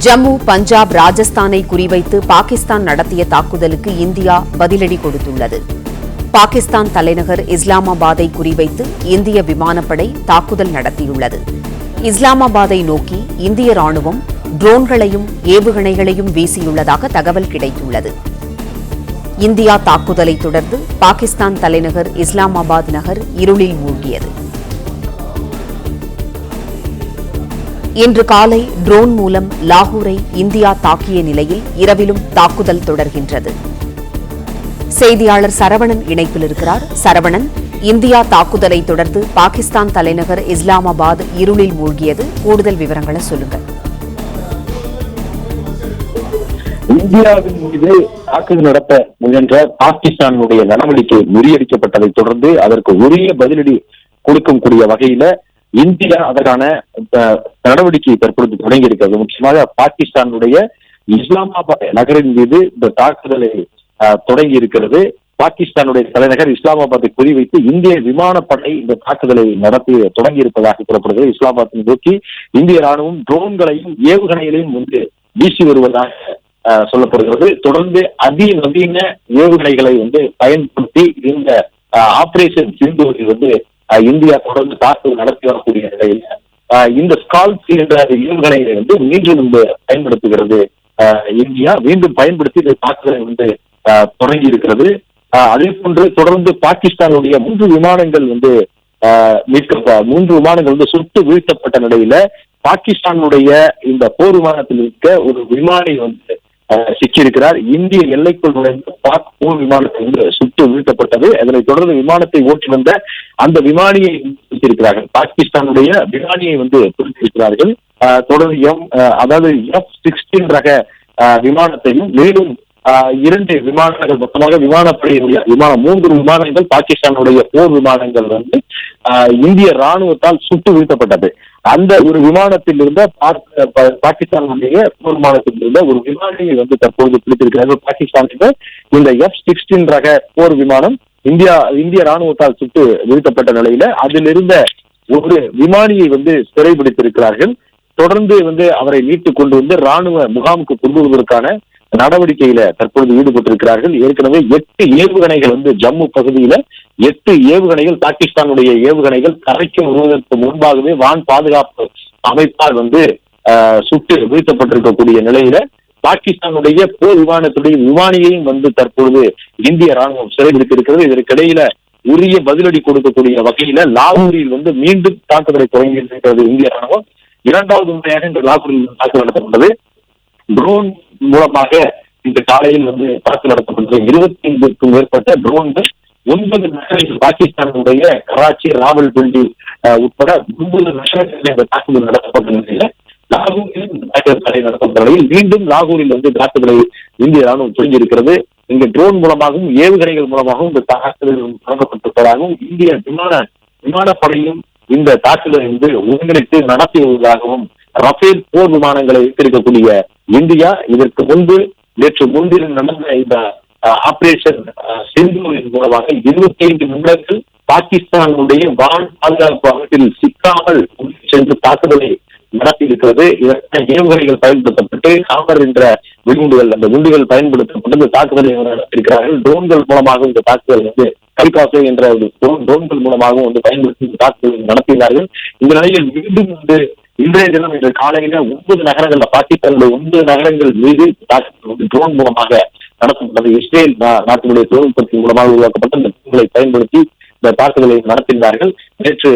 ஜம்மு, பஞ்சாப், ராஜஸ்தானை குறிவைத்து பாகிஸ்தான் நடத்திய தாக்குதலுக்கு இந்தியா பதிலடி கொடுத்துள்ளது. பாகிஸ்தான் தலைநகர் இஸ்லாமாபாத்தை குறிவைத்து இந்திய விமானப்படை தாக்குதல் நடத்தியுள்ளது. இஸ்லாமாபாத்தை நோக்கி இந்திய ராணுவம் ட்ரோன்களையும் ஏவுகணைகளையும் வீசியுள்ளதாக தகவல் கிடைத்துள்ளது. இந்தியா தாக்குதலை தொடர்ந்து பாகிஸ்தான் தலைநகர் இஸ்லாமாபாத் நகர் இருளில் மூழ்கியது. இன்று காலை ட்ரோன் மூலம் லாகூரை இந்தியா தாக்கிய நிலையில் இரவிலும் தாக்குதல் தொடர்கின்றது. செய்தியாளர் சரவணன் இணைப்பில் இருக்கிறார். சரவணன், இந்தியா தாக்குதலை தொடர்ந்து பாகிஸ்தான் தலைநகர் இஸ்லாமாபாத் இருளில் மூழ்கியது. கூடுதல் விவரங்களை சொல்லுங்க. இந்தியாவின் மீது தாக்குதல் நடத்த முயன்ற பாகிஸ்தானுடைய நடவடிக்கை முறியடிக்கப்பட்டதை தொடர்ந்து அதற்கு உரிய பதிலடி கொடுக்கக்கூடிய வகையில இந்தியா அதற்கான நடவடிக்கையை தற்பொழுது தொடங்கி இருக்கிறது. முக்கியமாக பாகிஸ்தானுடைய இஸ்லாமாபாத் நகரின் மீது இந்த தாக்குதலை தொடங்கி இருக்கிறது. பாகிஸ்தானுடைய தலைநகர் இஸ்லாமாபாத்தை குறிவைத்து இந்திய விமானப்படை இந்த தாக்குதலை நடத்தி தொடங்கி இருப்பதாக கூறப்படுகிறது. இஸ்லாமாபாத்தை நோக்கி இந்திய ராணுவம் ட்ரோன்களையும் ஏவுகணைகளையும் வீசி வருவதாக சொல்லப்படுகிறது. தொடர்ந்து அதிநவீன ஏவுகணைகளை பயன்படுத்தி இந்த ஆபரேஷன் சிந்தூரில் இந்தியா தொடர்ந்து தாக்குதல் நடத்தி வரக்கூடிய நிலையில் இந்த ஸ்கால்ப் என்ற ஏவுகணைகளை மீண்டும் பயன்படுத்துகிறது. இந்தியா மீண்டும் பயன்படுத்தி இந்த தாக்குதலை தொடங்கி இருக்கிறது. அதே போன்று தொடர்ந்து பாகிஸ்தானுடைய 3 விமானங்கள் மூன்று விமானங்கள் சுட்டு வீழ்த்தப்பட்ட நிலையில பாகிஸ்தானுடைய இந்த போர் விமானத்தில் இருக்க ஒரு விமானி சிக்கியிருக்கிறார். இந்திய எல்லைக்குள் நுழைந்த பாக் போர் விமானத்தை சுட்டு வீழ்த்தப்பட்டது. அதனைத் தொடர்ந்து விமானத்தை ஓட்டி வந்த அந்த விமானியை பிடித்திருக்கிறார்கள். பாகிஸ்தானுடைய விமானியை பிடித்திருக்கிறார்கள். தொடர்ந்து அதாவது F-16 ரக விமானத்தையும் மேலும் 2 விமானங்கள் மொத்தமாக விமானப்படையினுடைய 3 விமானங்கள் பாகிஸ்தானுடைய போர் விமானங்கள் இந்திய ராணுவத்தால் சுட்டு வீழ்த்தப்பட்டது. அந்த ஒரு விமானத்தில் இருந்த பாகிஸ்தானுடைய போர் விமானத்தில் இருந்த ஒரு விமானியை தற்போது பிடித்திருக்கிறார்கள். பாகிஸ்தானுக்கு இந்த F-16 ரக போர் விமானம் இந்திய ராணுவத்தால் சுட்டு வீழ்த்தப்பட்ட நிலையில அதில் இருந்த ஒரு விமானியை சிறைபிடித்திருக்கிறார்கள். தொடர்ந்து அவரை மீட்டுக் கொண்டு ராணுவ முகாமுக்கு கொண்டு வருவதற்கான நடவடிக்கையில தற்பொழுது ஈடுபட்டிருக்கிறார்கள். ஏற்கனவே 8 ஏவுகணைகள் ஜம்மு பகுதியில 8 ஏவுகணைகள் பாகிஸ்தானுடைய ஏவுகணைகள் கரைக்கு வருவதற்கு முன்பாகவே வான் பாதுகாப்பு அமைப்பால் சுட்டு வீழ்த்தப்பட்டிருக்கக்கூடிய நிலையில பாகிஸ்தானுடைய போர் விமானத்துடைய விமானியையும் தற்பொழுது இந்திய ராணுவம் சிறைபிடித்திருக்கிறது. இதற்கிடையில உரிய பதிலடி கொடுக்கக்கூடிய வகையில லாகூரில் மீண்டும் தாக்குதலை தொடங்கியிருக்கிறது இந்திய ராணுவம். 2வது முறையாக இந்த லாகூரில் தாக்குதல் நடத்தப்பட்டது. ட்ரோன் மூலமாக இந்த காலையில் தாக்குதல் நடத்தப்பட்டது. 25க்கும் மேற்பட்ட ட்ரோன்கள் 9 நகரங்கள் பாகிஸ்தானுடைய கராச்சி, ராவல்பிண்டி உட்பட 9 நகரங்களில் இந்த தாக்குதல் நடத்தப்பட்ட நிலையில லாகூரில் தாக்குதல் நடத்தப்பட்ட நிலையில் மீண்டும் லாகூரில் தாக்குதலை இந்திய ராணுவம் தொடங்கியிருக்கிறது. இங்க ட்ரோன் மூலமாகவும் ஏவுகணைகள் மூலமாகவும் இந்த தாக்குதல் தொடங்கப்பட்டிருப்பதாகவும் இந்திய விமானப்படையும் இந்த தாக்குதலை ஒருங்கிணைத்து நடத்தி வருவதாகவும் ரஃபேல் போர் விமானங்களை வைத்திருக்கக்கூடிய இந்தியா இதற்கு முன்பு நேற்று முன்தினம் நடந்த இந்த ஆபரேஷன் சிந்தூரின் மூலமாக 25 நிமிடங்கள் பாகிஸ்தானுடைய வான் பாதுகாப்பு அமைப்பில் சிக்காமல் சென்று தாக்குதலை நடத்தி இருக்கிறது. இதற்கான ஏவுகணைகள் பயன்படுத்தப்பட்டு காமர் என்ற வெடிகுண்டுகள் அந்த குண்டுகள் பயன்படுத்தப்பட்டு இந்த தாக்குதலை நடத்தியிருக்கிறார்கள். ட்ரோன்கள் மூலமாக இந்த தாக்குதல் கைகாசை என்ற ட்ரோன்கள் மூலமாகவும் பயன்படுத்தி இந்த தாக்குதலை நடத்தினார்கள். இந்த நிலையில் மீண்டும் இன்றைய தினம் இன்று காலையில 9 நகரங்கள்ல பாகிஸ்தானுடைய 9 நகரங்கள் மீது தாக்குதல் ட்ரோன் மூலமாக நடத்தப்பட்டது. இஸ்ரேல் நாட்டினுடைய தொழில்நுட்பத்தின் மூலமாக உருவாக்கப்பட்ட இந்த ட்ரோன்களை பயன்படுத்தி இந்த தாக்குதலை நடத்தினார்கள். நேற்று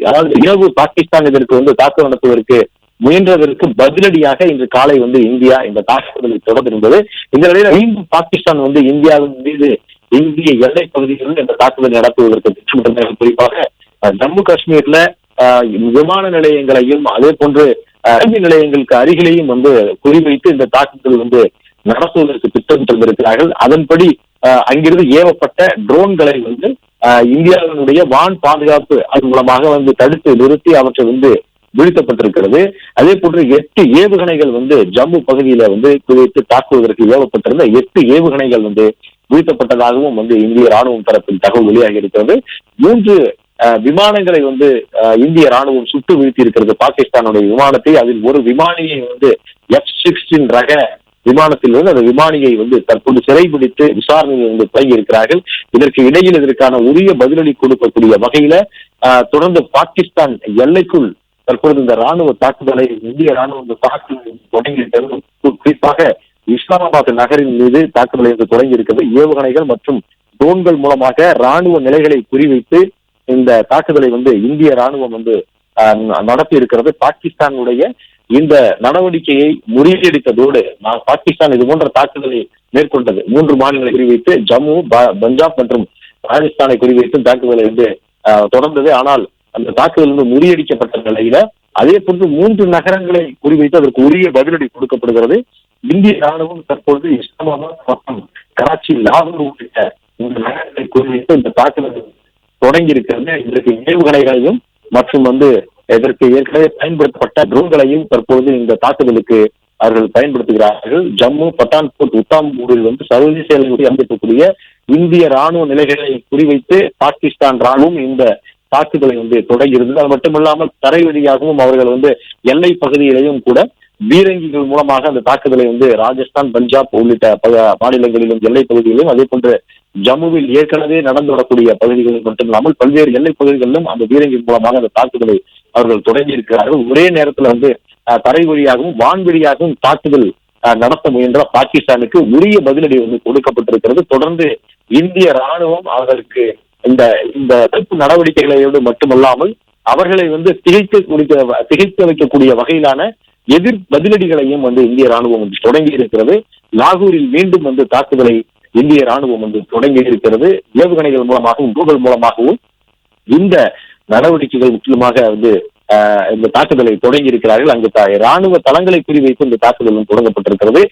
அதாவது இரவு பாகிஸ்தான் இதற்கு தாக்குதல் நடத்துவதற்கு முயன்றதற்கு பதிலடியாக இன்று காலை இந்தியா இந்த தாக்குதலை தொடர்ந்திருந்தது. இந்த நிலையில மீண்டும் பாகிஸ்தான் இந்தியாவின் மீது இந்திய எல்லை பகுதிகளில் இந்த தாக்குதலை நடத்துவதற்கு திட்டமிட்டனர். குறிப்பாக ஜம்மு காஷ்மீர்ல விமான நிலையங்களையும் அதே போன்று கல்வி நிலையங்களுக்கு அருகிலேயும் குறிவைத்து இந்த தாக்குதல் நடத்துவதற்கு திட்டமிட்டிருந்திருக்கிறார்கள். அதன்படி அங்கிருந்து ஏவப்பட்ட ட்ரோன்களை இந்தியாவினுடைய வான் பாதுகாப்பு அது மூலமாக தடுத்து நிறுத்தி அவற்றை வீழ்த்தப்பட்டிருக்கிறது. அதே போன்று 8 ஏவுகணைகள் ஜம்மு பகுதியில குறித்து தாக்குவதற்கு ஏவப்பட்டிருந்த 8 ஏவுகணைகள் வீழ்த்தப்பட்டதாகவும் இந்திய ராணுவம் தரப்பில் தகவல் வெளியாகி இருக்கிறது. 3 விமானங்களை இந்திய ராணுவம் சுட்டு வீழ்த்தி இருக்கிறது பாகிஸ்தானுடைய விமானத்தை. அதில் ஒரு விமானியை F-16 ரக விமானத்தில் வந்து அந்த விமானியை வந்து தற்போது சிறைபிடித்து விசாரணையை வந்து தொடங்கி இருக்கிறார்கள். இதற்கு இடையில் இதற்கான உரிய பதிலடி கொடுக்கக்கூடிய வகையில தொடர்ந்து பாகிஸ்தான் எல்லைக்குள் தற்போது இந்த ராணுவ தாக்குதலை இந்திய ராணுவ தாக்குதலை தொடங்கியிருக்கிறது. குறிப்பாக இஸ்லாமாபாத் நகரின் மீது தாக்குதலை தொடங்கி இருக்கிறது. ஏவுகணைகள் மற்றும் ட்ரோன்கள் மூலமாக ராணுவ நிலைகளை குறிவைத்து இந்த தாக்குதலை வந்து இந்திய ராணுவம் வந்து நடத்தி இருக்கிறது. பாகிஸ்தானுடைய இந்த நடவடிக்கையை முறியடித்ததோடு பாகிஸ்தான் இது போன்ற தாக்குதலை மேற்கொண்டது. 3 மாநிலங்களை குறிவைத்து ஜம்மு, பஞ்சாப் மற்றும் ராஜஸ்தானை குறிவைத்து தாக்குதலை வந்து தொடர்ந்தது. ஆனால் அந்த தாக்குதல் வந்து முறியடிக்கப்பட்ட நிலையில அதே போன்று 3 நகரங்களை குறிவைத்து அதற்கு உரிய பதிலடி கொடுக்கப்படுகிறது. இந்திய ராணுவம் தற்பொழுது இஸ்லாமாபாத் மற்றும் கராச்சி, லாகூர் உள்ளிட்ட இந்த நகரங்களை குறிவைத்து இந்த தாக்குதல் தொடங்கி இருக்கிறது. இதற்கு ஏவுகணைகளையும் மற்றும் வந்து இதற்கு ஏற்கனவே பயன்படுத்தப்பட்ட ட்ரோன்களையும் தற்போது இந்த தாக்குதலுக்கு அவர்கள் பயன்படுத்துகிறார்கள். ஜம்மு, பட்டான்கோட், உத்தாம்பூரில் வந்து சர்வதேச எல்லையை அமைக்கக்கூடிய இந்திய ராணுவ நிலைகளை குறிவைத்து பாகிஸ்தான் ராணுவம் இந்த தாக்குதலை வந்து தொடங்கியிருந்தது. அது மட்டுமில்லாமல் தரை வழியாகவும் அவர்கள் வந்து எல்லை பகுதியிலையும் கூட பீரங்கிகள் மூலமாக அந்த தாக்குதலை வந்து ராஜஸ்தான், பஞ்சாப் உள்ளிட்ட மாநிலங்களிலும் எல்லை பகுதிகளிலும் அதே போன்று ஜம்முவில் ஏற்கனவே நடந்து வரக்கூடிய பகுதிகளில் மட்டுமில்லாமல் பல்வேறு எல்லை பகுதிகளிலும் அந்த பீரங்கின் மூலமாக அந்த தாக்குதலை அவர்கள் தொடங்கி இருக்கிறார்கள். ஒரே நேரத்தில் வந்து தரை வழியாகவும் வான்வெளியாகவும் தாக்குதல் நடத்த முயன்ற பாகிஸ்தானுக்கு உரிய பதிலடி வந்து கொடுக்கப்பட்டிருக்கிறது. தொடர்ந்து இந்திய ராணுவம் அவர்களுக்கு இந்த தடுப்பு நடவடிக்கைகளோடு மட்டுமல்லாமல் அவர்களை வந்து திகைக்க வைக்கக்கூடிய வகையிலான எதிர் பதிலடிகளையும் வந்து இந்திய ராணுவம் வந்து தொடங்கி இருக்கிறது. லாகூரில் மீண்டும் வந்து தாக்குதலை இந்திய ராணுவம் வந்து தொடங்கி இருக்கிறது. ஏவுகணைகள் மூலமாகவும் ட்ரோன்கள் மூலமாகவும் இந்த நடவடிக்கைகள் முற்றிலுமாக வந்து இந்த தாக்குதலை தொடங்கி இருக்கிறார்கள். அங்கு ராணுவ தளங்களை குறிவைத்து இந்த தாக்குதலும் தொடங்கப்பட்டிருக்கிறது.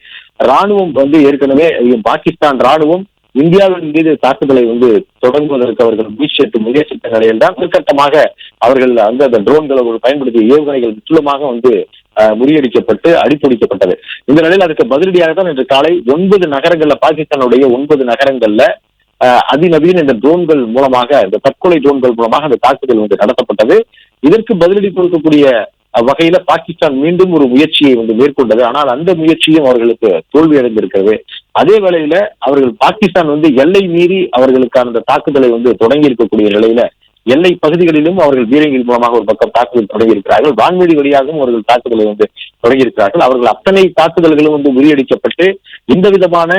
ராணுவம் வந்து ஏற்கனவே பாகிஸ்தான் ராணுவம் இந்தியாவின் மீது தாக்குதலை வந்து தொடங்குவதற்கு அவர்கள் முயற்சித்த நிலையில் தான் முதற்கட்டமாக அவர்கள் அந்த ட்ரோன்களை பயன்படுத்திய ஏவுகணைகள் முற்றிலுமாக வந்து முறியடிக்கப்பட்டு அடிப்பொடிக்கப்பட்டது. இந்த நிலையில் அதுக்கு பதிலடியாக தான் இன்று காலை 9 நகரங்கள்ல பாகிஸ்தானுடைய 9 நகரங்கள்ல அதிநவீன இந்த ட்ரோன்கள் மூலமாக இந்த தற்கொலை ட்ரோன்கள் மூலமாக அந்த தாக்குதல் வந்து நடத்தப்பட்டது. இதற்கு பதிலடி கொடுக்கக்கூடிய வகையில பாகிஸ்தான் மீண்டும் ஒரு முயற்சியை வந்து மேற்கொண்டது. ஆனால் அந்த முயற்சியும் அவர்களுக்கு தோல்வி அடைந்திருக்கிறது. அதே வேளையில அவர்கள் பாகிஸ்தான் வந்து எல்லை மீறி அவர்களுக்கான அந்த தாக்குதலை வந்து தொடங்கி இருக்கக்கூடிய நிலையில எல்லை பகுதிகளிலும் அவர்கள் பீரங்கிகள் மூலமாக ஒரு பக்கம் தாக்குதல் தொடங்கியிருக்கிறார்கள். வான்வெளி வழியாகவும் அவர்கள் தாக்குதலை வந்து தொடங்கியிருக்கிறார்கள். அவர்கள் அத்தனை தாக்குதல்களும் வந்து முறியடிக்கப்பட்டு எந்த விதமான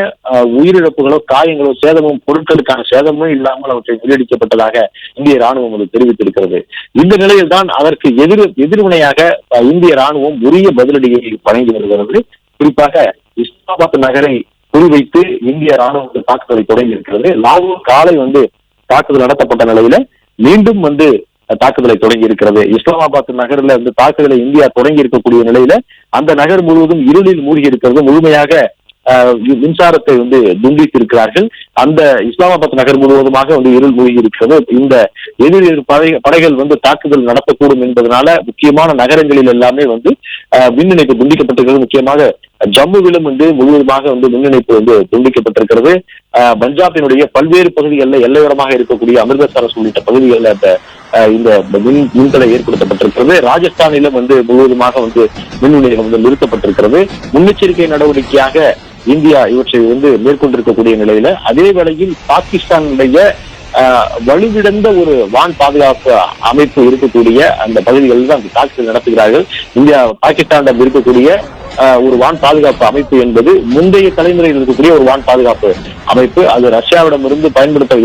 உயிரிழப்புகளோ காயங்களோ சேதமும் பொருட்களுக்கான சேதமும் இல்லாமல் அவற்றை முறியடிக்கப்பட்டதாக இந்திய ராணுவம் வந்து தெரிவித்திருக்கிறது. இந்த நிலையில் தான் அதற்கு எதிர்வினையாக இந்திய ராணுவம் உரிய பதிலடியை வழங்கி வருகிறது. குறிப்பாக இஸ்லாமாபாத் நகரை குறிவைத்து இந்திய ராணுவம் தாக்குதலை தொடங்கி இருக்கிறது. லாகூர் காலை வந்து தாக்குதல் நடத்தப்பட்ட நிலையில மீண்டும் வந்து தாக்குதலை தொடங்கி இருக்கிறது. இஸ்லாமாபாத் நகரில் வந்து தாக்குதலை இந்தியா தொடங்கி இருக்கக்கூடிய நிலையில அந்த நகர் முழுவதும் இருளில் மூழ்கி இருக்கிறது. முழுமையாக மின்சாரத்தை வந்து துண்டித்திருக்கிறார்கள். அந்த இஸ்லாமாபாத் நகர் முழுவதுமாக வந்து இருள் மூழ்கி இருக்கிறது. இந்த எதிர் படைகள் வந்து தாக்குதல் நடத்தக்கூடும் என்பதனால முக்கியமான நகரங்களில் எல்லாமே வந்து மின் இணைப்பு துண்டிக்கப்பட்டிருக்கிறது. முக்கியமாக ஜம்முவிலும் வந்து முழுவதுமாக வந்து மின் இணைப்பு வந்து துண்டிக்கப்பட்டிருக்கிறது. பஞ்சாபினுடைய பல்வேறு பகுதிகளில் எல்லையோரமாக இருக்கக்கூடிய அமிர்தசரஸ் உள்ளிட்ட பகுதிகளில் இந்த மின்தடை ஏற்படுத்தப்பட்டிருக்கிறது. ராஜஸ்தானிலும் வந்து முழுவதுமாக வந்து மின் நிலையம் வந்து நிறுத்தப்பட்டிருக்கிறது. முன்னெச்சரிக்கை நடவடிக்கையாக இந்தியா இவற்றை வந்து மேற்கொண்டிருக்கக்கூடிய நிலையில அதே வேளையில் பாகிஸ்தானுடைய வலுவிழந்த ஒரு வான் பாதுகாப்பு அமைப்பு இருக்கக்கூடிய அந்த பகுதிகளில் தான் தாக்குதல் நடத்துகிறார்கள். இந்தியா பாகிஸ்தானிடம் இருக்கக்கூடிய ஒரு வான் பாதுகாப்பு அமைப்பு என்பது முந்தைய தலைமுறையில் இருக்கக்கூடிய ஒரு வான் பாதுகாப்பு அமைப்பு. அது ரஷ்யாவிடம் இருந்து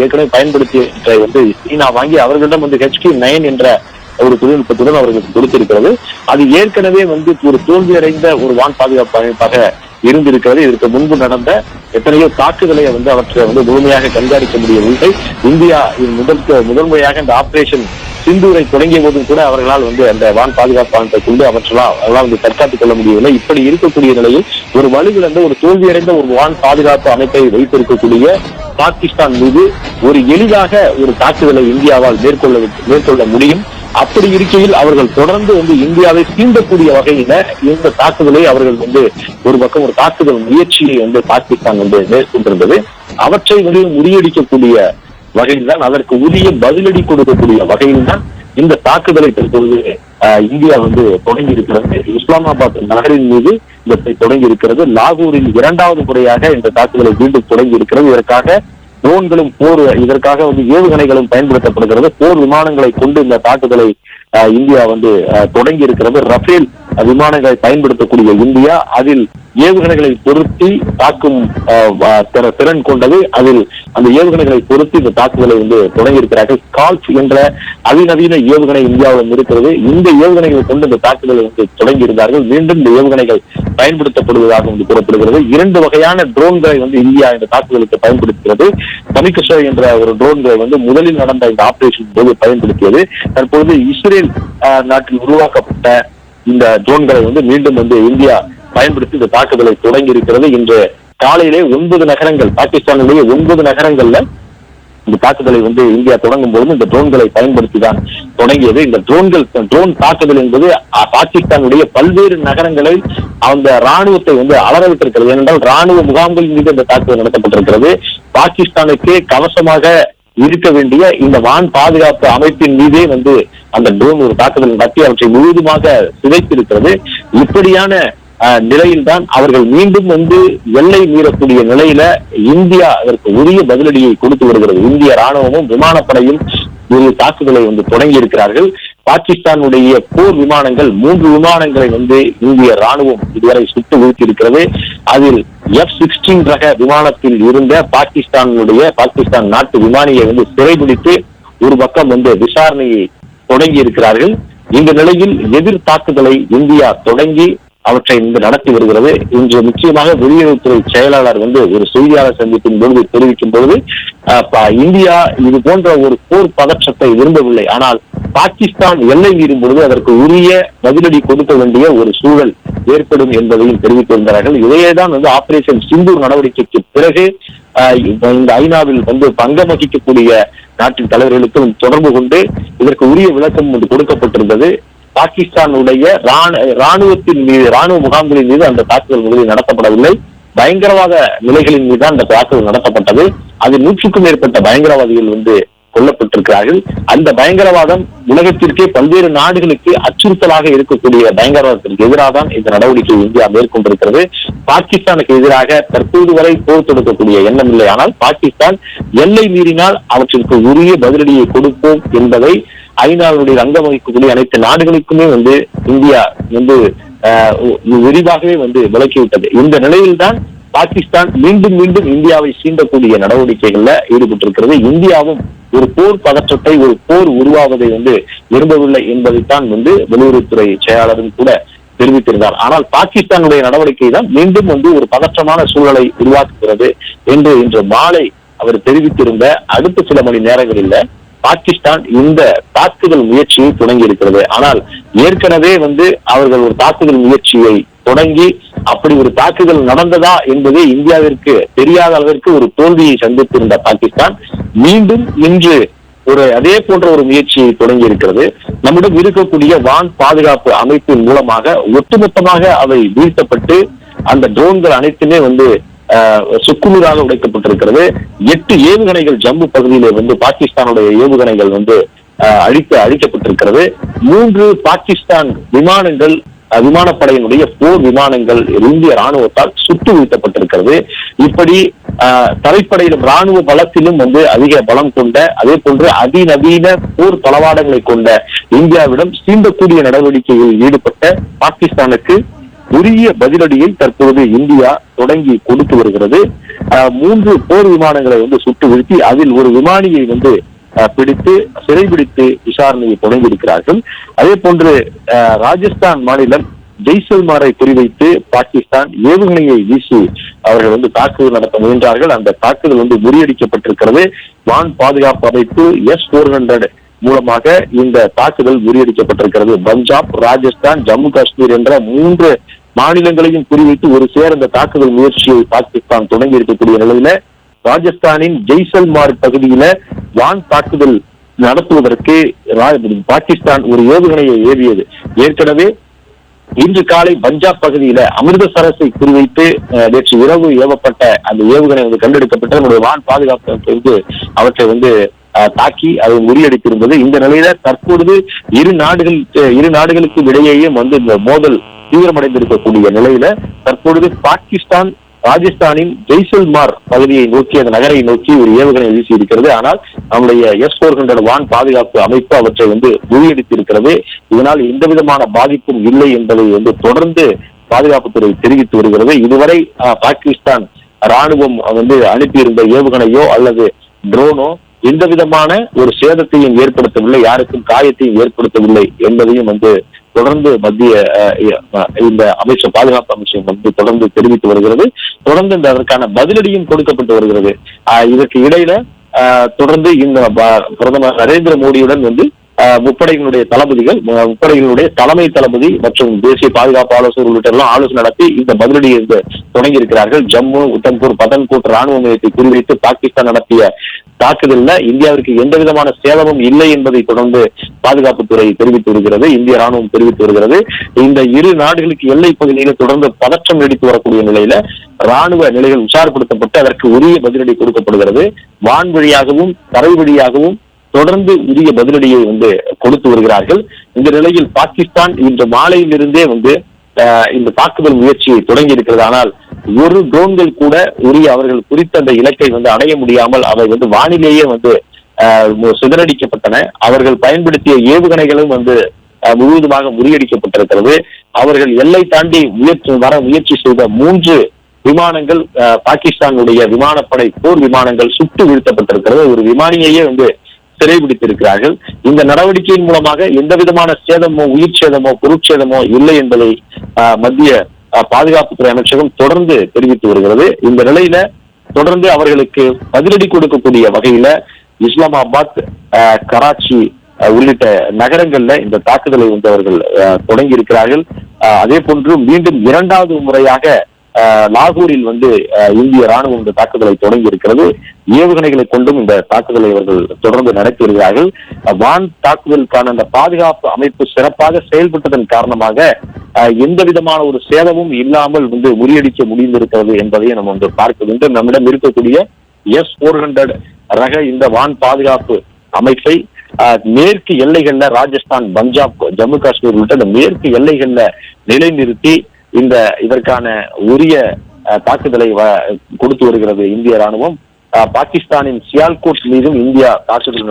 ஏற்கனவே பயன்படுத்திய வந்து சீனா வாங்கி அவர்களிடம் வந்து HQ-9 என்ற ஒரு தொழில்நுட்பத்துடன் அவர்களுக்கு கொடுத்திருக்கிறது. அது ஏற்கனவே வந்து ஒரு தோல்வியடைந்த ஒரு வான் பாதுகாப்பு அமைப்பாக இருந்திருக்கிறது. இதற்கு முன்பு நடந்த எத்தனையோ தாக்குதலை வந்து அவற்றை வந்து முழுமையாக கண்காணிக்க முடியவில்லை. இந்தியா முதன்முறையாக இந்த ஆபரேஷன் சிந்தூரை தொடங்கிய போதும் கூட அவர்களால் வந்து அந்த வான் பாதுகாப்பு அமைப்பை கொண்டு அவர்களால் வந்து தற்காத்துக் கொள்ள முடியவில்லை. இப்படி இருக்கக்கூடிய நிலையில் ஒரு வலுவிழந்த ஒரு தோல்வியடைந்த ஒரு வான் பாதுகாப்பு அமைப்பை வைத்திருக்கக்கூடிய பாகிஸ்தான் மீது ஒரு எளிதாக ஒரு தாக்குதலை இந்தியாவால் மேற்கொள்ள முடியும். அப்படி இருக்கையில் அவர்கள் தொடர்ந்து வந்து இந்தியாவை தீண்டக்கூடிய வகையில இந்த தாக்குதலை அவர்கள் வந்து ஒரு பக்கம் ஒரு தாக்குதல் முயற்சியை வந்து பாகிஸ்தான் வந்து மேற்கொண்டிருந்தது. அவற்றை வந்து முறியடிக்கக்கூடிய வகையில் தான் அதற்கு உரிய பதிலடி கொடுக்கக்கூடிய வகையில் தான் இந்த தாக்குதலை தற்பொழுது இந்தியா வந்து தொடங்கி இருக்கிறது. இஸ்லாமாபாத் நகரின் மீது இதை தொடங்கி இருக்கிறது. லாகூரில் 2வது முறையாக இந்த தாக்குதலை மீண்டும் தொடங்கி இருக்கிறது. இதற்காக ட்ரோன்களும் இதற்காக வந்து ஏவுகணைகளும் பயன்படுத்தப்படுகிறது. போர் விமானங்களை கொண்டு இந்த தாக்குதலை இந்தியா வந்து தொடங்கி இருக்கிறது. ரஃபேல் விமானங்களை பயன்படுத்தக்கூடிய இந்தியா அதில் ஏவுகணைகளை பொருத்தி தாக்கும் திறன் கொண்டது. அதில் அந்த ஏவுகணைகளை பொருத்தி இந்த தாக்குதலை வந்து தொடங்கி இருக்கிறார்கள். கால்ஃப் என்ற அதிநவீன ஏவுகணை இந்தியாவிடம் இருக்கிறது. இந்த ஏவுகணைகளை கொண்டு இந்த தாக்குதலை வந்து தொடங்கி இருந்தார்கள். மீண்டும் இந்த ஏவுகணைகள் பயன்படுத்தப்படுவதாக வந்து கூறப்படுகிறது. 2 வகையான ட்ரோன்களை வந்து இந்தியா இந்த தாக்குதலுக்கு பயன்படுத்துகிறது. தமிகஷோ என்ற ஒரு ட்ரோன்களை வந்து முதலில் நடந்த இந்த ஆபரேஷன் போது பயன்படுத்தியது. தற்பொழுது இஸ்ரேல் நாட்டில் உருவாக்கப்பட்ட இந்த ட்ரோன்களை வந்து மீண்டும் வந்து இந்தியா பயன்படுத்தி இந்த தாக்குதலை தொடங்கி இருக்கிறது. இன்று காலையிலே 9 நகரங்கள், பாகிஸ்தானுடைய 9 நகரங்கள்ல இந்த தாக்குதலை வந்து இந்தியா தொடங்கும் பொழுது இந்த ட்ரோன்களை பயன்படுத்தி தான் தொடங்கியது. இந்த ட்ரோன் தாக்குதல் என்பது பாகிஸ்தானுடைய பல்வேறு நகரங்களில் அந்த ராணுவத்தை வந்து அலறவிட்டிருக்கிறது. ஏனென்றால் ராணுவ முகாம்களின் மீது இந்த தாக்குதல் நடத்தப்பட்டிருக்கிறது. பாகிஸ்தானுக்கு கவசமாக இருக்க வேண்டிய இந்த வான் பாதுகாப்பு அமைப்பின் மீதே வந்து அந்த ட்ரோன் ஒரு தாக்குதல் நடத்தி அவற்றை முழுவதுமாக சிதைத்திருக்கிறது. இப்படியான நிலையில்தான் அவர்கள் மீண்டும் வந்து எல்லை மீறக்கூடிய நிலையில இந்தியா அதற்கு உரிய பதிலடியை கொடுத்து வருகிறது. இந்திய ராணுவமும் விமானப்படையும் ஒரு தாக்குதலை வந்து தொடங்கி இருக்கிறார்கள். பாகிஸ்தானுடைய போர் விமானங்கள் 3 விமானங்களை வந்து இந்திய ராணுவம் இதுவரை சுட்டு வீழ்த்தி இருக்கிறது. அதில் F-16 ரக விமானத்தில் இருந்த பாகிஸ்தான் நாட்டு விமானியை வந்து சிறைபிடித்து ஒரு பக்கம் வந்து விசாரணையை தொடங்கி இருக்கிறார்கள். இந்த நிலையில் எதிர் தாக்குதலை இந்தியா தொடங்கி அவற்றை நடத்தி வருகிறது. இன்று முக்கியமாக வெளியுறவுத்துறை செயலாளர் வந்து ஒரு செய்தியாளர் சந்திப்பின் பொழுது தெரிவிக்கும் பொழுது இந்தியா இது போன்ற ஒரு போர் பதற்றத்தை விரும்பவில்லை, ஆனால் பாகிஸ்தான் எல்லை மீறும் பொழுது அதற்கு உரிய பதிலடி கொடுக்க வேண்டிய ஒரு சூழல் ஏற்படும் என்பதையும் தெரிவித்திருந்தார்கள். இதையேதான் வந்து ஆபரேஷன் சிந்தூர் நடவடிக்கைக்கு பிறகு இந்த ஐநாவில் வந்து பங்கம் வகிக்கக்கூடிய நாட்டின் தலைவர்களுக்கும் தொடர்பு கொண்டு இதற்கு உரிய விளக்கம் வந்து கொடுக்கப்பட்டிருந்தது. பாகிஸ்தானுடைய ராணுவத்தின் மீது, ராணுவ முகாம்களின் மீது அந்த தாக்குதல் முதலில் நடத்தப்படவில்லை. பயங்கரவாத நிலைகளின் மீது அந்த தாக்குதல் நடத்தப்பட்டது. அதில் 100க்கும் மேற்பட்ட பயங்கரவாதிகள் வந்து கொல்லப்பட்டிருக்கிறார்கள். அந்த பயங்கரவாதம் உலகத்திற்கே பல்வேறு நாடுகளுக்கு அச்சுறுத்தலாக இருக்கக்கூடிய பயங்கரவாதத்திற்கு எதிராக தான் இந்த நடவடிக்கையை இந்தியா மேற்கொண்டிருக்கிறது. பாகிஸ்தானுக்கு எதிராக தற்போது வரை போர் தொடுக்கக்கூடிய எண்ணம் இல்லை, ஆனால் பாகிஸ்தான் எல்லை மீறினால் அவற்றிற்கு உரிய பதிலடியை கொடுப்போம் என்பதை ஐநாவுடைய அங்கம் வகிக்கக்கூடிய அனைத்து நாடுகளுக்குமே வந்து இந்தியா வந்து விரிவாகவே வந்து விலக்கிவிட்டது. இந்த நிலையில்தான் பாகிஸ்தான் மீண்டும் இந்தியாவை சீண்டக்கூடிய நடவடிக்கைகள்ல ஈடுபட்டிருக்கிறது. இந்தியாவும் ஒரு போர் பதற்றத்தை, ஒரு போர் உருவாவதை வந்து விரும்பவில்லை என்பதைத்தான் வந்து வெளியுறவுத்துறை செயலாளரும் கூட தெரிவித்திருந்தார். ஆனால் பாகிஸ்தானுடைய நடவடிக்கை தான் மீண்டும் வந்து ஒரு பதற்றமான சூழலை உருவாக்குகிறது என்று இன்று மாலை அவர் தெரிவித்திருந்த அடுத்த சில மணி நேரங்களில் பாகிஸ்தான் இந்த தாக்குதல் முயற்சியை தொடங்கி இருக்கிறது. ஆனால் ஏற்கனவே வந்து அவர்கள் ஒரு தாக்குதல் முயற்சியை தொடங்கி அப்படி ஒரு தாக்குதல் நடந்ததா என்பதே இந்தியாவிற்கு தெரியாத அளவிற்கு ஒரு தோல்வியை சந்தித்திருந்த பாகிஸ்தான் மீண்டும் இன்று அதே போன்ற ஒரு முயற்சியை தொடங்கி இருக்கிறது. நம்மிடம் இருக்கக்கூடிய வான் பாதுகாப்பு அமைப்பின் மூலமாக ஒட்டுமொத்தமாக அவை வீழ்த்தப்பட்டு அந்த ட்ரோன்கள் அனைத்துமே வந்து சுக்குநூறாக உடைக்கப்பட்டிருக்கிறது. 8 ஏவுகணைகள் ஜம்மு பகுதியிலே வந்து பாகிஸ்தானுடைய ஏவுகணைகள் வந்து அழிக்கப்பட்டிருக்கிறது. 3 பாகிஸ்தான் விமானங்கள், விமானப்படையினுடைய போர் விமானங்கள் இந்திய ராணுவத்தால் சுட்டு வீழ்த்தப்பட்டிருக்கிறது. இப்படி தரைப்படையிலும் ராணுவ பலத்திலும் வந்து அதிக பலம் கொண்ட, அதே போன்று அதிநவீன போர் தளவாடங்களை கொண்ட இந்தியாவிடம் சீண்டக்கூடிய நடவடிக்கையில் ஈடுபட்ட பாகிஸ்தானுக்கு உரிய பதிலடியை தற்போது இந்தியா தொடங்கி கொடுத்து வருகிறது. 3 போர் விமானங்களை வந்து சுட்டு வீழ்த்தி அதில் ஒரு விமானியை வந்து சிறைபிடித்து விசாரணையை தொடங்கி இருக்கிறார்கள். அதே போன்று ராஜஸ்தான் மாநிலம் ஜெய்சல்மாரை குறிவைத்து பாகிஸ்தான் ஏவுகணையை வீசி அவர்கள் வந்து தாக்குதல் நடத்த முயன்றார்கள். அந்த தாக்குதல் வந்து முறியடிக்கப்பட்டிருக்கிறது. வான் பாதுகாப்பு அமைப்பு S-400 மூலமாக இந்த தாக்குதல் முறியடிக்கப்பட்டிருக்கிறது. பஞ்சாப், ராஜஸ்தான், ஜம்மு காஷ்மீர் என்ற 3 மாநிலங்களையும் குறிவைத்து ஒரு சேர இந்த தாக்குதல் முயற்சியை பாகிஸ்தான் தொடங்கி இருக்கக்கூடிய நிலையில ராஜஸ்தானின் ஜெய்சல்மார் பகுதியில வான் தாக்குதல் நடத்துவதற்கு பாகிஸ்தான் ஒரு ஏவுகணையை ஏவியது. ஏற்கனவே இன்று காலை பஞ்சாப் பகுதியில அமிர்தசரஸை குறிவைத்து நேற்று இரவு ஏவப்பட்ட அந்த ஏவுகணை வந்து கண்டெடுக்கப்பட்டு நம்முடைய வான் பாதுகாப்பு வந்து அவற்றை வந்து தாக்கி அதை முறியடித்திருந்தது. இந்த நிலையில தற்பொழுது இரு நாடுகளுக்கு இடையேயும் இந்த மோதல் தீவிரமடைந்திருக்கக்கூடிய நிலையில தற்பொழுது பாகிஸ்தான் ராஜஸ்தானின் ஜெய்சல்மார் பகுதியை நோக்கி, அந்த நகரை நோக்கி ஒரு ஏவுகணை வீசி இருக்கிறது. ஆனால் நம்முடைய S-400 வான் பாதுகாப்பு அமைப்பு அவற்றை முறியடித்திருக்கிறது. இதனால் எந்த விதமான பாதிப்பும் இல்லை என்பதை தொடர்ந்து பாதுகாப்புத்துறை தெரிவித்து வருகிறது. இதுவரை பாகிஸ்தான் ராணுவம் அனுப்பியிருந்த ஏவுகணையோ அல்லது ட்ரோனோ எந்த விதமான ஒரு சேதத்தையும் ஏற்படுத்தவில்லை, யாருக்கும் காயத்தையும் ஏற்படுத்தவில்லை என்பதையும் தொடர்ந்து மத்திய இந்த பாதுகாப்பு அமைச்சகம் தொடர்ந்து தெரிவித்து வருகிறது. தொடர்ந்து அதற்கான பதிலடியும் கொடுக்கப்பட்டு வருகிறது. இதற்கு இடையில தொடர்ந்து இந்த பிரதமர் நரேந்திர மோடியுடன் முப்படைகளுடைய தளபதிகள், முப்படைகளுடைய தலைமை தளபதி மற்றும் தேசிய பாதுகாப்பு ஆலோசகர் உள்ளிட்ட ஆலோசனை நடத்தி இந்த பதிலடியை தொடங்கி இருக்கிறார்கள். ஜம்மு, உத்தம்பூர், பதன்கோட் ராணுவ நிலையத்தை குறிவைத்து பாகிஸ்தான் நடத்திய தாக்குதல்ல இந்தியாவிற்கு எந்த விதமான சேதமும் இல்லை என்பதை தொடர்ந்து பாதுகாப்புத்துறை தெரிவித்து வருகிறது, இந்திய ராணுவம் தெரிவித்து வருகிறது. இந்த இரு நாடுகளுக்கு எல்லை பகுதியில் தொடர்ந்து பதற்றம் நீடித்து வரக்கூடிய நிலையில ராணுவ நிலைகள் உஷார்படுத்தப்பட்டு அதற்கு உரிய பதிலடி கொடுக்கப்படுகிறது. வான் வழியாகவும் தரை வழியாகவும் தொடர்ந்து உரிய பதிலடியை கொடுத்து வருகிறார்கள். இந்த நிலையில் பாகிஸ்தான் இன்று மாலையிலிருந்தே இந்த தாக்குதல் முயற்சியை தொடங்கி இருக்கிறது. ஆனால் ஒரு ட்ரோன்கள் கூட உரிய அவர்கள் குறித்த அந்த இலக்கை அடைய முடியாமல் அவை வானிலேயே சிதறடிக்கப்பட்டன. அவர்கள் பயன்படுத்திய ஏவுகணைகளும் முழுவதுமாக முறியடிக்கப்பட்டிருக்கிறது. அவர்கள் எல்லை தாண்டி முயற்சி செய்த 3 விமானங்கள், பாகிஸ்தானுடைய விமானப்படை போர் விமானங்கள் சுட்டு வீழ்த்தப்பட்டிருக்கிறது. ஒரு விமானியையே சிறைபிடித்திருக்கிறார்கள். இந்த நடவடிக்கையின் மூலமாக எந்த விதமான சேதமோ, உயிர் சேதமோ, பொருட்சேதமோ இல்லை என்பதை மத்திய பாதுகாப்புத்துறை அமைச்சகம் தொடர்ந்து தெரிவித்து வருகிறது. இந்த நிலையில தொடர்ந்து அவர்களுக்கு பதிலடி கொடுக்கக்கூடிய வகையில இஸ்லாமாபாத், கராச்சி உள்ளிட்ட நகரங்கள்ல இந்த தாக்குதலை அவர்கள் தொடங்கி இருக்கிறார்கள். அதே போன்று மீண்டும் 2வது முறையாக லாகூரில் இந்திய ராணுவம் இந்த தாக்குதலை தொடங்கி இருக்கிறது. ஏவுகணைகளை கொண்டும் இந்த தாக்குதலை அவர்கள் தொடர்ந்து நடத்தி வருகிறார்கள். வான் தாக்குதலுக்கான அந்த பாதுகாப்பு அமைப்பு சிறப்பாக செயல்பட்டதன் காரணமாக எந்த விதமான ஒரு சேதமும் இல்லாமல் முறியடிக்க முடிந்திருக்கிறது என்பதை நம்ம பார்க்க வேண்டும். நம்மிடம் இருக்கக்கூடிய S-400 ரக இந்த வான் பாதுகாப்பு அமைப்பை மேற்கு எல்லைகள்ல ராஜஸ்தான், பஞ்சாப், ஜம்மு காஷ்மீர் உள்ளிட்ட இந்த மேற்கு எல்லைகள்ல நிலைநிறுத்தி இதற்கான உரிய தாக்குதலை கொடுத்து வருகிறது இந்திய ராணுவம். பாகிஸ்தானின் சியால்கோட் மீதும் இந்தியா தாக்குதல்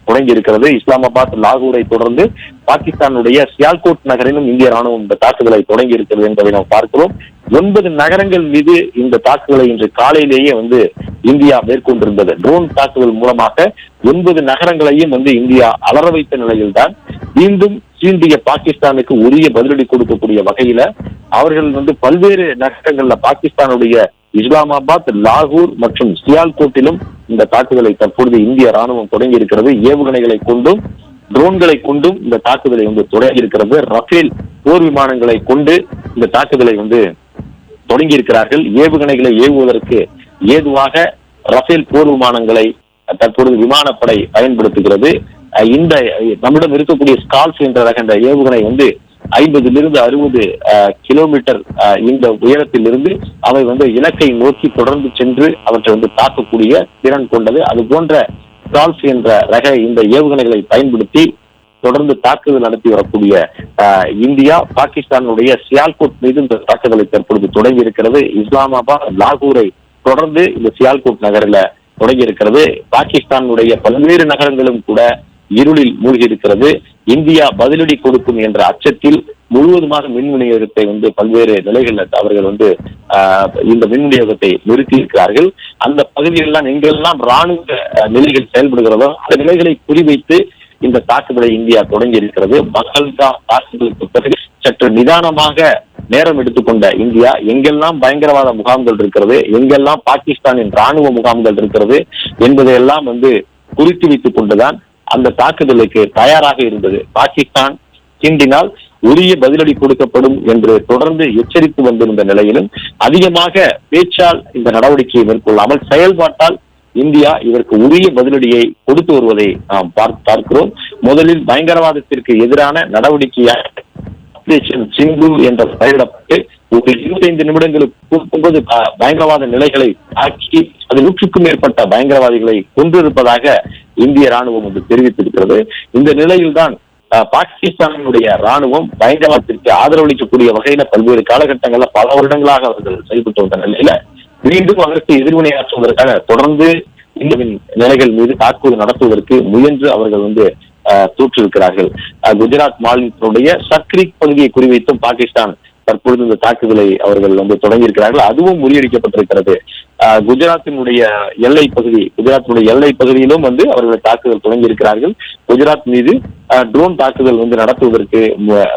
தொடங்கி இருக்கிறது. இஸ்லாமாபாத், லாகூரை தொடர்ந்து பாகிஸ்தானுடைய சியால்கோட் நகரிலும் இந்திய ராணுவம் இந்த தாக்குதலை தொடங்கி இருக்கிறது என்பதை நாம் பார்க்கிறோம். 9 நகரங்கள் மீது இந்த தாக்குதலை இன்று காலையிலேயே இந்தியா மேற்கொண்டிருந்தது. ட்ரோன் தாக்குதல் மூலமாக 9 நகரங்களையும் இந்தியா அலற வைத்த நிலையில்தான் மீண்டும் சீண்டிய பாகிஸ்தானுக்கு உரிய பதிலடி கொடுக்கக்கூடிய வகையில அவர்கள் பல்வேறு நகரங்கள்ல பாகிஸ்தானுடைய இஸ்லாமாபாத், லாகூர் மற்றும் சியால்கோட்டிலும் இந்த தாக்குதலை தற்பொழுது இந்திய ராணுவம் தொடங்கி இருக்கிறது. ஏவுகணைகளை கொண்டும் ட்ரோன்களை கொண்டும் இந்த தாக்குதலை தொடங்கி இருக்கிறது. ரஃபேல் போர் விமானங்களை கொண்டு இந்த தாக்குதலை தொடங்கி இருக்கிறார்கள். ஏவுகணைகளை ஏவுவதற்கு ஏதுவாக ரஃபேல் போர் விமானங்களை தற்பொழுது விமானப்படை பயன்படுத்துகிறது. இந்த நம்மிடம் இருக்கக்கூடிய ஸ்கால்ஸ் என்ற ரக இந்த ஏவுகணை 50 to 60 கிலோமீட்டர் இந்த உயரத்திலிருந்து அவை இலக்கை நோக்கி தொடர்ந்து சென்று அவற்றை தாக்கக்கூடிய திறன் கொண்டது. அது போன்ற ஸ்கால்ஸ் என்ற ரக இந்த ஏவுகணைகளை பயன்படுத்தி தொடர்ந்து தாக்குதல் நடத்தி வரக்கூடிய இந்தியா பாகிஸ்தானுடைய சியால்கோட் மீது இந்த தாக்குதலை தற்பொழுது தொடங்கி இருக்கிறது. இஸ்லாமாபாத், லாகூரை தொடர்ந்து இந்த சியால்கோட் நகரில் தொடங்கி இருக்கிறது. பாகிஸ்தானுடைய பல்வேறு நகரங்களும் கூட இருளில் மூழ்கி இருக்கிறது. இந்தியா பதிலடி கொடுக்கும் என்ற அச்சத்தில் முழுவதுமாக மின் விநியோகத்தை பல்வேறு நிலைகளில் அவர்கள் இந்த மின் விநியோகத்தை நிறுத்தி இருக்கிறார்கள். அந்த பகுதிகளெல்லாம் எங்கெல்லாம் ராணுவ நிலைகள் செயல்படுகிறதோ அந்த நிலைகளை குறிவைத்து இந்த தாக்குதலை இந்தியா தொடங்கி இருக்கிறது. பஹல்காம் தாக்குதலுக்கு பிறகு சற்று நிதானமாக நேரம் எடுத்துக்கொண்ட இந்தியா எங்கெல்லாம் பயங்கரவாத முகாம்கள் இருக்கிறது, எங்கெல்லாம் பாகிஸ்தானின் ராணுவ முகாம்கள் இருக்கிறது என்பதையெல்லாம் குறித்து வைத்துக் கொண்டுதான் அந்த தாக்குதலுக்கு தயாராக இருந்தது. பாகிஸ்தான் சீண்டினால் உரிய பதிலடி கொடுக்கப்படும் என்று தொடர்ந்து எச்சரித்து வந்திருந்த நிலையிலும் அதிகமாக பேச்சால் இந்த நடவடிக்கையை மேற்கொள்ளாமல் செயல்பாட்டால் இந்தியா இதற்கு உரிய பதிலடியை கொடுத்து வருவதை நாம் பார்க்கிறோம். முதலில் பயங்கரவாதத்திற்கு எதிரான நடவடிக்கையாக ஆபரேஷன் சிந்து என்ற பெயரிடப்பட்டு ஒரு 25 நிமிடங்களுக்கு பயங்கரவாத நிலைகளை ஆக்கி அது 100க்கும் மேற்பட்ட பயங்கரவாதிகளை கொன்றிருப்பதாக இந்திய ராணுவம் வந்து தெரிவித்திருக்கிறது. இந்த நிலையில்தான் பாகிஸ்தானினுடைய ராணுவம் பயங்கரவாதத்திற்கு ஆதரவளிக்கக்கூடிய வகையில பல்வேறு காலகட்டங்கள்ல பல வருடங்களாக அவர்கள் செயல்பட்டு வந்த நிலையில மீண்டும் அதற்கு எதிர்வினையாற்றுவதற்காக தொடர்ந்து இந்தியாவின் நிலைகள் மீது தாக்குதல் நடத்துவதற்கு முயன்று அவர்கள் வந்து தோற்றிருக்கிறார்கள். குஜராத் மாநிலத்தினுடைய சக்ரிக் பகுதியை குறிவைத்தும் பாகிஸ்தான் தற்பொழுது இந்த தாக்குதலை அவர்கள் வந்து தொடங்கியிருக்கிறார்கள். அதுவும் முறியடிக்கப்பட்டிருக்கிறது. குஜராத்தினுடைய எல்லை பகுதியிலும் வந்து அவர்கள் தாக்குதல் தொடங்கியிருக்கிறார்கள். குஜராத் மீது ட்ரோன் தாக்குதல் வந்து நடத்துவதற்கு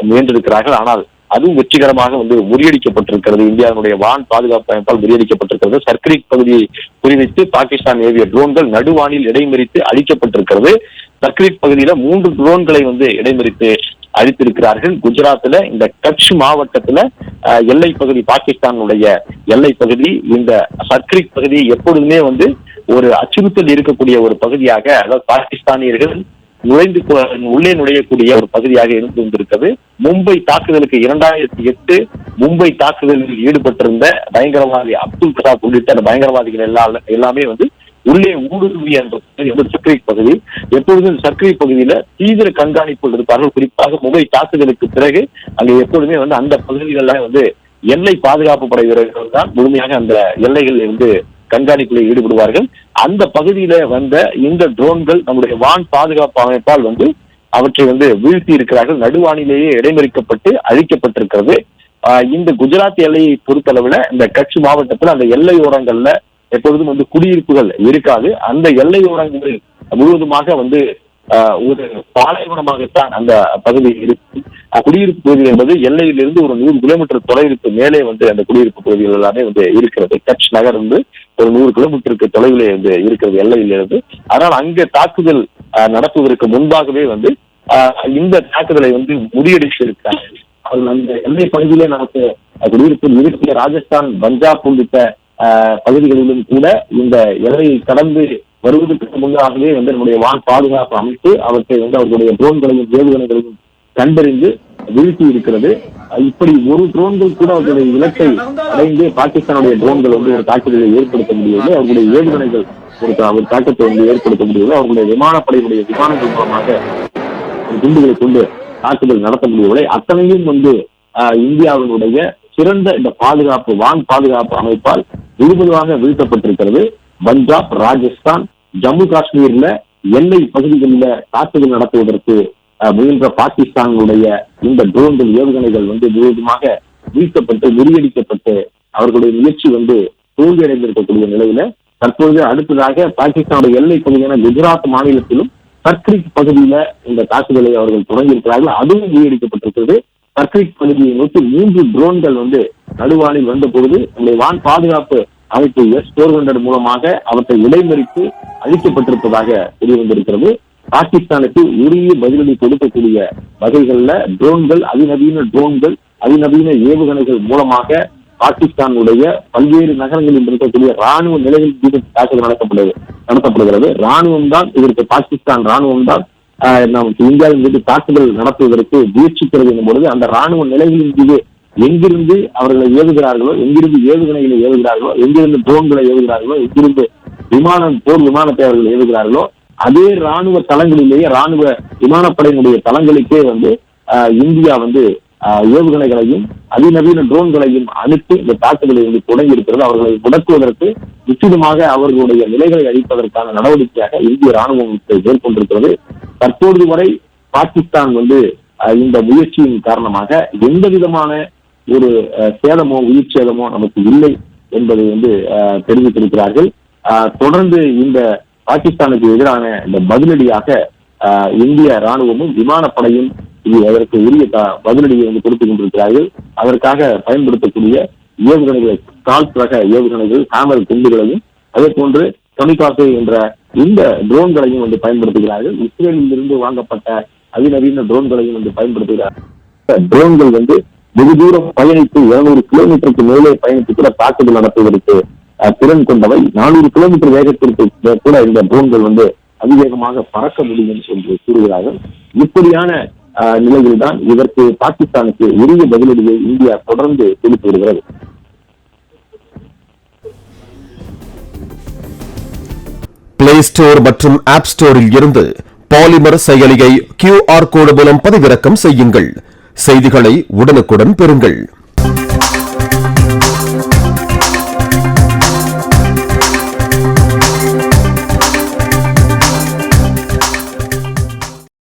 முயன்றிருக்கிறார்கள். ஆனால் அதுவும் வெற்றிகரமாக வந்து முறியடிக்கப்பட்டிருக்கிறது. இந்தியாவுடைய வான் பாதுகாப்பு அமைப்பால் முறியடிக்கப்பட்டிருக்கிறது. சர்க்ரிக் பகுதியை குறிவைத்து பாகிஸ்தான் ஏவிய ட்ரோன்கள் நடுவானில் இடைமறித்து அழிக்கப்பட்டிருக்கிறது. சர்க்ரிக் பகுதியில 3 ட்ரோன்களை வந்து இடைமறித்து அழித்திருக்கிறார்கள். குஜராத்ல இந்த கட்ச் மாவட்டத்துல எல்லை பகுதி, பாகிஸ்தானுடைய எல்லை பகுதி, இந்த சர்க்ரிக் பகுதி எப்பொழுதுமே வந்து ஒரு அச்சுறுத்தல் இருக்கக்கூடிய ஒரு பகுதியாக, அதாவது பாகிஸ்தானியர்கள் உள்ளே நுழையக்கூடிய ஒரு பகுதியாக இருந்து வந்திருக்கிறது. மும்பை தாக்குதலுக்கு 2008 மும்பை தாக்குதலில் ஈடுபட்டிருந்த பயங்கரவாதி அப்துல் கசாப் உள்ளிட்ட அந்த பயங்கரவாதிகள் எல்லாமே வந்து உள்ளே ஊடுருவிய அந்த சர்க்ரிக் பகுதி. எப்பொழுதும் சர்க்ரிக் பகுதியில தீவிர கண்காணிப்பு இருப்பார்கள். குறிப்பாக மும்பை தாக்குதலுக்கு பிறகு அங்க எப்பொழுதுமே வந்து அந்த பகுதிகளில் வந்து எல்லை பாதுகாப்பு படை வீரர்கள் தான் முழுமையாக அந்த எல்லைகளில் இருந்து கண்காணிப்பில் ஈடுபடுவார்கள். அந்த பகுதியில வந்த இந்த ட்ரோன்கள் நம்முடைய வான் பாதுகாப்பு அமைப்பால் வந்து அவற்றை வந்து வீழ்த்தி இருக்கிறார்கள். நடுவானிலேயே இடைமறிக்கப்பட்டு அழிக்கப்பட்டிருக்கிறது. இந்த குஜராத் எல்லையை பொறுத்தளவுல இந்த கட்ச் மாவட்டத்தில் அந்த எல்லையோரங்கள்ல எப்பொழுதும் வந்து குடியிருப்புகள் இருக்காது. அந்த எல்லையோரங்கள் முழுவதுமாக வந்து ஒரு பாலைவனமாகத்தான் அந்த பகுதி இருக்கு. குடியிருப்பு பகுதி என்பது எல்லையிலிருந்து ஒரு 100 கிலோமீட்டர் தொலைவிற்கு மேலே வந்து அந்த குடியிருப்பு பகுதிகள் எல்லாமே வந்து இருக்கிறது. கட்ச் நகர் வந்து ஒரு 100 கிலோமீட்டருக்கு தொலைவிலே வந்து இருக்கிறது எல்லையிலிருந்து. ஆனால் அங்கே தாக்குதல் நடத்துவதற்கு முன்பாகவே வந்து இந்த தாக்குதலை வந்து முறியடித்திருக்கிறாங்க. அவர்கள் அந்த எல்லை பகுதியிலே நமக்கு குடியிருப்பில் இருக்கிற ராஜஸ்தான், பஞ்சாப் உள்ளிட்ட பகுதிகளிலும் கூட இந்த எல்லையை கடந்து வருவதற்கு முன்னாகவே வந்து நம்முடைய வான் பாதுகாப்பு அமைப்பு அவற்றை வந்து அவர்களுடைய ட்ரோன்களையும் ஏவுகணைகளையும் கண்டறிந்து வீழ்த்தி இருக்கிறது. இப்படி ஒரு ட்ரோன்கள் கூட அவர்களுடைய இலக்கை அடைந்து பாகிஸ்தானுடைய ட்ரோன்கள் வந்து ஒரு தாக்குதலை ஏற்படுத்த முடியவில்லை. அவர்களுடைய ஏவுகணைகள் ஒரு தாக்கத்தை வந்து ஏற்படுத்த முடியவில்லை. அவர்களுடைய விமானப்படையுடைய விமானங்கள் மூலமாக குண்டுகளை கொண்டு தாக்குதல் நடத்த முடியவில்லை. அத்தனையும் வந்து இந்தியாவினுடைய சிறந்த இந்த பாதுகாப்பு, வான் பாதுகாப்பு அமைப்பால் முழுவதுமாக வீழ்த்தப்பட்டிருக்கிறது. பஞ்சாப், ராஜஸ்தான், ஜம்மு காஷ்மீர்ல எல்லை பகுதிகளில் தாக்குதல் நடத்துவதற்கு முயன்ற பாகிஸ்தானுடைய இந்த ட்ரோன்கள், ஏவுகணைகள் வந்து முழுவதுமாக வீழ்த்தப்பட்டு முறியடிக்கப்பட்டு அவர்களுடைய முயற்சி வந்து தோல்வியடைந்திருக்கக்கூடிய நிலையில தற்போது அடுத்ததாக பாகிஸ்தானுடைய எல்லை பகுதியான குஜராத் மாநிலத்திலும் சர்க்ரிக் பகுதியில இந்த தாக்குதலை அவர்கள் தொடங்கியிருக்கிறார்கள். அதுவும் முறியடிக்கப்பட்டிருக்கிறது. சர்க்ரிக் பகுதியை நோக்கி 3 ட்ரோன்கள் வந்து நடுவானில் வந்த பொழுது நம்முடைய வான் பாதுகாப்பு அமைப்பு S-400 மூலமாக அவற்றை இடைமறித்து அழிக்கப்பட்டிருப்பதாக தெரிய வந்திருக்கிறது. பாகிஸ்தானுக்கு உரிய பதிலடி கொடுக்கக்கூடிய வகைகள்ல ட்ரோன்கள், அதிநவீன ஏவுகணைகள் மூலமாக பாகிஸ்தானுடைய பல்வேறு நகரங்களில் இருக்கக்கூடிய ராணுவ நிலைகள் மீது தாக்குதல் நடத்தப்படுகிறது. ராணுவம் தான் இதற்கு, பாகிஸ்தான் ராணுவம் தான் நமக்கு இந்தியாவின் மீது தாக்குதல் நடத்துவதற்கு முயற்சிக்கிறது எனும் பொழுது அந்த ராணுவ நிலைகளின் மீது எங்கிருந்து அவர்களை ஏவுகிறார்களோ, எங்கிருந்து ஏவுகணைகளை ஏவுகிறார்களோ, எங்கிருந்து ட்ரோன்களை ஏவுகிறார்களோ, எங்கிருந்து போர் விமானத்தை அவர்கள் ஏவுகிறார்களோ அதே ராணுவ தளங்களிலேயே, ராணுவ விமானப்படையினுடைய தளங்களுக்கே வந்து இந்தியா வந்து ஏவுகணைகளையும் அதிநவீன ட்ரோன்களையும் அனுப்பி இந்த தாக்குதலை வந்து தொடங்கி இருக்கிறது. அவர்களை முடக்குவதற்கு நிச்சயமாக அவர்களுடைய நிலைகளை அழிப்பதற்கான நடவடிக்கையாக இந்திய ராணுவம் மேற்கொண்டிருக்கிறது. தற்போது வரை பாகிஸ்தான் வந்து இந்த முயற்சியின் காரணமாக எந்த விதமான ஒரு சேதமோ, உயிர் சேதமோ நமக்கு இல்லை என்பதை வந்து தெரிவித்திருக்கிறார்கள். தொடர்ந்து இந்த பாகிஸ்தானுக்கு எதிரான இந்த பதிலடியாக இந்திய ராணுவமும் விமானப்படையும் அதற்கு உரிய பதிலடியை வந்து கொடுத்துக் கொண்டிருக்கிறார்கள். அதற்காக பயன்படுத்தக்கூடிய ஏவுகணைகள், ஸ்கால்ப் ரக ஏவுகணைகள், ஹேமர் குண்டுகளையும் அதே போன்று கமிகாசே என்ற இந்த ட்ரோன்களையும் வந்து பயன்படுத்துகிறார்கள். இஸ்ரேலில் இருந்து வாங்கப்பட்ட அதிநவீன ட்ரோன்களையும் வந்து பயன்படுத்துகிறார்கள். ட்ரோன்கள் வந்து வெகு தூரம் பயணித்து 200 கிலோமீட்டருக்கு மேலே பயணித்து கூட தாக்குதல் நடத்துவதற்கு திறன் கொண்டவை. 400 கிலோமீட்டர் வேகத்திற்கு கூட இந்த ட்ரோன்கள் வந்து அதிவேகமாக பறக்க முடியும் என்று கூறுகிறார்கள். இப்படியான நிலையில்தான் இதற்கு பாகிஸ்தானுக்கு உரிய பதிலடியை இந்தியா தொடர்ந்து கொடுத்து வருகிறது. பிளே ஸ்டோர் மற்றும் ஆப் ஸ்டோரில் இருந்து பாலிமர் செயலியை QR கோடு மூலம் பதிவிறக்கம் செய்யுங்கள். செய்திகளை உடனுக்குடன் பெறுங்கள்.